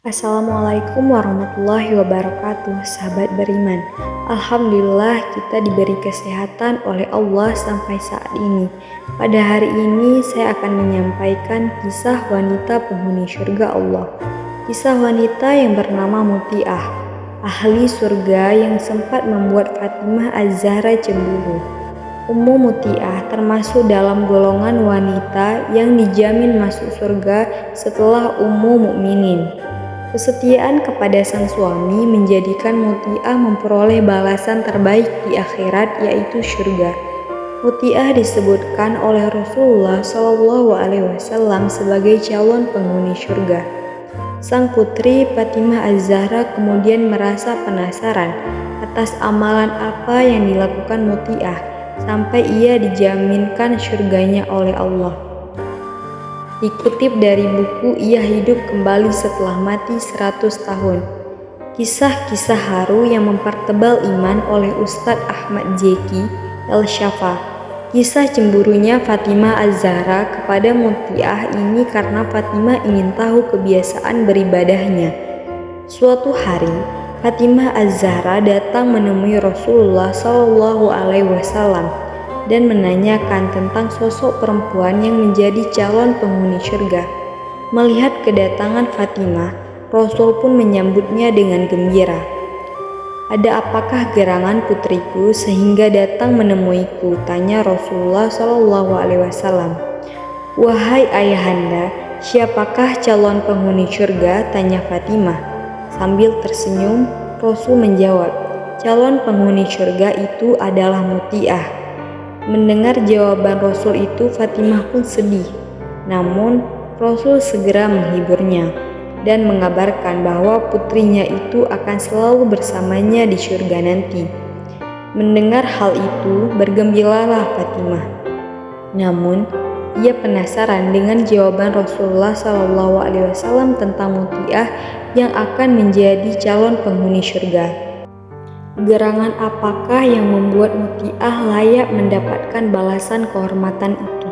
Assalamualaikum warahmatullahi wabarakatuh, sahabat beriman. Alhamdulillah kita diberi kesehatan oleh Allah sampai saat ini. Pada hari ini saya akan menyampaikan kisah wanita penghuni surga Allah. Kisah wanita yang bernama Muti'ah, ahli surga yang sempat membuat Fatimah Az-Zahra cemburu. Ummu Muti'ah termasuk dalam golongan wanita yang dijamin masuk surga setelah Ummu Mukminin. Kesetiaan kepada sang suami menjadikan Muti'ah memperoleh balasan terbaik di akhirat, yaitu surga. Muti'ah disebutkan oleh Rasulullah SAW sebagai calon penghuni surga. Sang putri Fatimah Az-Zahra kemudian merasa penasaran atas amalan apa yang dilakukan Muti'ah sampai ia dijaminkan surganya oleh Allah. Dikutip dari buku Ia Hidup Kembali Setelah Mati 100 Tahun. Kisah-kisah haru yang mempertebal iman oleh Ustadz Ahmad Zeki El-Syafa. Kisah cemburunya Fatimah Az-Zahra kepada Muti'ah ini karena Fatimah ingin tahu kebiasaan beribadahnya. Suatu hari, Fatimah Az-Zahra datang menemui Rasulullah SAW dan menanyakan tentang sosok perempuan yang menjadi calon penghuni surga. Melihat kedatangan Fatimah, Rasul pun menyambutnya dengan gembira. "Ada apakah gerangan putriku sehingga datang menemuiku?" tanya Rasulullah SAW. "Wahai ayahanda, siapakah calon penghuni surga?" tanya Fatimah. Sambil tersenyum, Rasul menjawab, "Calon penghuni surga itu adalah Muti'ah." Mendengar jawaban Rasul itu, Fatimah pun sedih. Namun, Rasul segera menghiburnya dan mengabarkan bahwa putrinya itu akan selalu bersamanya di surga nanti. Mendengar hal itu, bergembiralah Fatimah. Namun, ia penasaran dengan jawaban Rasulullah SAW tentang Muti'ah yang akan menjadi calon penghuni surga. Gerangan apakah yang membuat Muti'ah layak mendapatkan balasan kehormatan itu?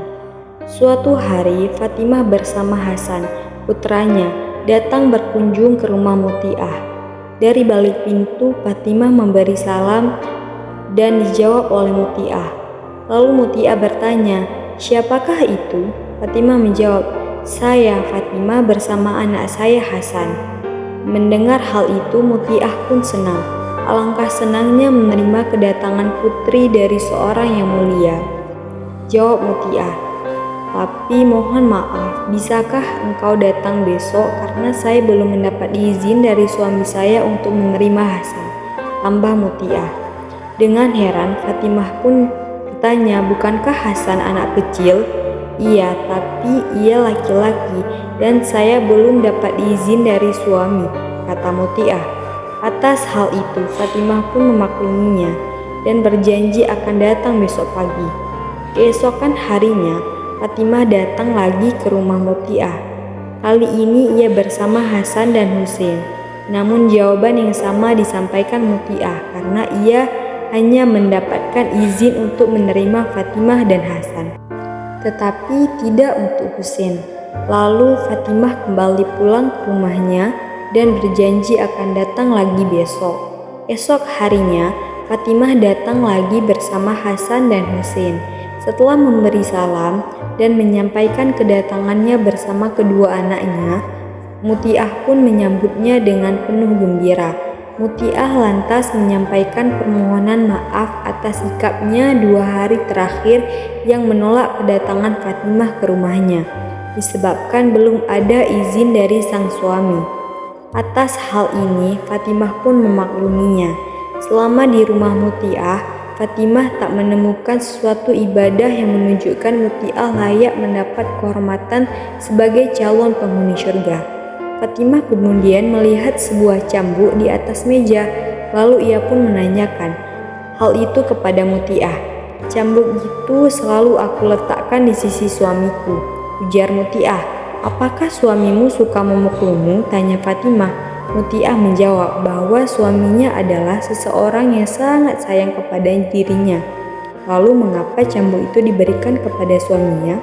Suatu hari, Fatimah bersama Hasan, putranya, datang berkunjung ke rumah Muti'ah. Dari balik pintu, Fatimah memberi salam dan dijawab oleh Muti'ah. Lalu Muti'ah bertanya, "Siapakah itu?" Fatimah menjawab, "Saya Fatimah bersama anak saya Hasan." Mendengar hal itu, Muti'ah pun senang. Alangkah senangnya menerima kedatangan putri dari seorang yang mulia. Jawab Muti'ah, "Tapi mohon maaf, bisakah engkau datang besok karena saya belum mendapat izin dari suami saya untuk menerima Hasan," tambah Muti'ah. Dengan heran, Fatimah pun bertanya, "Bukankah Hasan anak kecil?" "Iya, tapi ia laki-laki dan saya belum dapat izin dari suami," kata Muti'ah. Atas hal itu, Fatimah pun memakluminya dan berjanji akan datang besok pagi. Keesokan harinya, Fatimah datang lagi ke rumah Muti'ah. Kali ini ia bersama Hasan dan Husain. Namun jawaban yang sama disampaikan Muti'ah karena ia hanya mendapatkan izin untuk menerima Fatimah dan Hasan, tetapi tidak untuk Husain. Lalu Fatimah kembali pulang ke rumahnya dan berjanji akan datang lagi besok. Esok harinya, Fatimah datang lagi bersama Hasan dan Husain. Setelah memberi salam dan menyampaikan kedatangannya bersama kedua anaknya, Muti'ah pun menyambutnya dengan penuh gembira. Muti'ah lantas menyampaikan permohonan maaf atas sikapnya 2 hari terakhir yang menolak kedatangan Fatimah ke rumahnya, disebabkan belum ada izin dari sang suami. Atas hal ini, Fatimah pun memakluminya. Selama di rumah Muti'ah, Fatimah tak menemukan sesuatu ibadah yang menunjukkan Muti'ah layak mendapat kehormatan sebagai calon penghuni surga. Fatimah kemudian melihat sebuah cambuk di atas meja, lalu ia pun menanyakan hal itu kepada Muti'ah. "Cambuk itu selalu aku letakkan di sisi suamiku," ujar Muti'ah. "Apakah suamimu suka memukulmu?" tanya Fatimah. Muti'ah menjawab bahwa suaminya adalah seseorang yang sangat sayang kepada dirinya. Lalu mengapa cambuk itu diberikan kepada suaminya?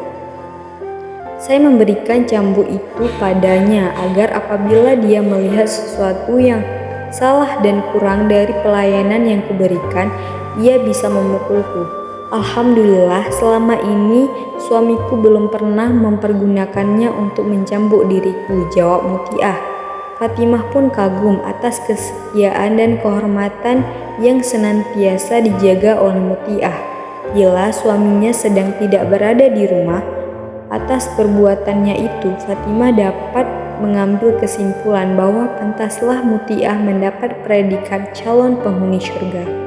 Saya memberikan cambuk itu padanya agar apabila dia melihat sesuatu yang salah dan kurang dari pelayanan yang kuberikan, ia bisa memukulku. Alhamdulillah, selama ini suamiku belum pernah mempergunakannya untuk mencambuk diriku, jawab Mutiah. Fatimah pun kagum atas kesetiaan dan kehormatan yang senantiasa dijaga oleh Mutiah. Bila suaminya sedang tidak berada di rumah, atas perbuatannya itu, Fatimah dapat mengambil kesimpulan bahwa pantaslah Mutiah mendapat predikat calon penghuni surga.